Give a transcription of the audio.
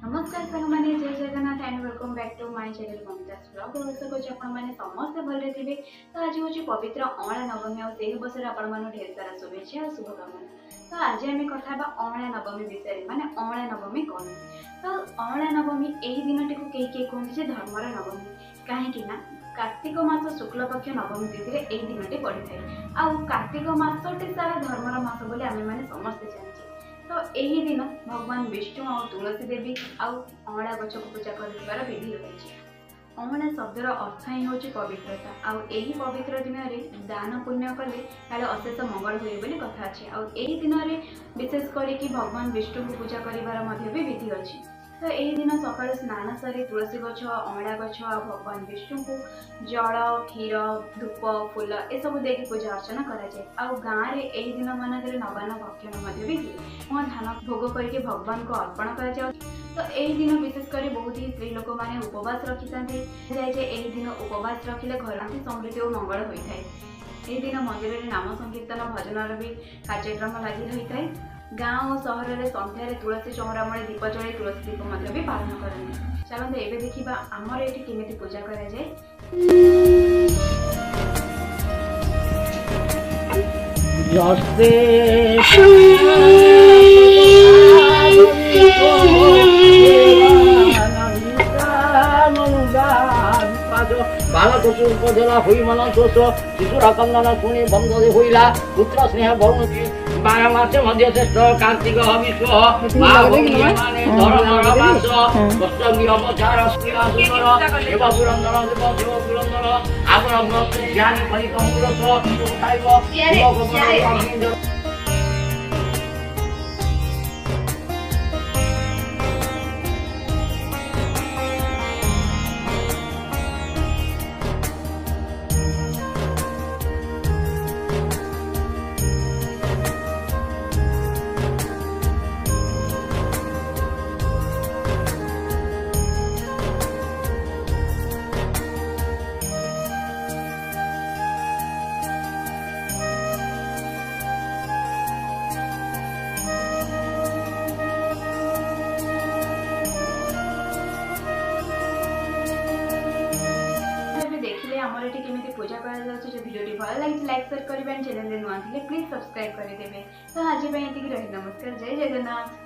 नमस्कार सांगमाने जय Jagannath and welcome back to my channel Mumtaz blog. आशा करूँ आपण मैंने समस्त भले थे। तो आज हूँ पवित्र अँला नवमी और से अवसर आपण मान ढेर सारा शुभेच्छा और शुभकामना। तो आज आम कथा अँला नवमी विषय माने अँला नवमी कौन। तो अँला नवमी यही दिन टी कई कई कहते धर्मर नवमी कहीं कार्तिक मास शुक्ल पक्ष नवमी तिथि यही दिन पड़ी थाए। आउ कार्तिक मासटी सारा धर्मर मास बोली आम मैंने समस्ते जाने। तो यही दिन भगवान विष्णु और तुलसी देवी आउ अँला गछ को पूजा कर विधि रही। अँला शब्दर अर्थ ही हूँ पवित्रता। आउ यही पवित्र दिन में दान पुण्य कले काले अशेष मंगल हुए बोली कथा अच्छे। आउ यही दिन में विशेष करके भगवान विष्णु को पूजा कर विधि अच्छी। तो यही दिन सकाल स्नान सारी तुलसी गछ अँला गछ भगवान विष्णु को जल क्षीर धूप फूल ए सब देकी पूजा अर्चना करा। गाँव में यही दिन मानक नवान्न भक्षण भी हुए धान भोग करके भगवान को अर्पण कर। तो यही दिन विशेषकर बहुत ही स्त्री लोक मैंने उपवास रखी था। यही दिन उपवास रखिले घर समृद्धि और मंगल होता है। यही दिन मंदिर में नाम संकीर्तन भजन भी कार्यक्रम लगी रही है। गाँव और सहर में सन्धार तुलसी चौरा मूले दीप जल तुलसी दीप भी पालन करते। चलते एवं देखा आमर ये केमी पूजा कराए। बालकोपला हुई मन दोष शिशुरा कंदन शुणी बंदे हुईला पुत्र स्नेह भौनती 12 मासे मध्य श्रेष्ठ कार्तिक विश्व धर्मर मास दशमी अवचार सुंदर एवं पुरंदर देव शिव पुरंदर आग्रह ज्ञान परिकम आमर ये केमी पूजा भिडियो भल लगी लाइक शेयर करेंगे। चैनल नुआ थे प्लीज सब्सक्राइब करदे। तो आज ये नमस्कार जय जगन्नाथ।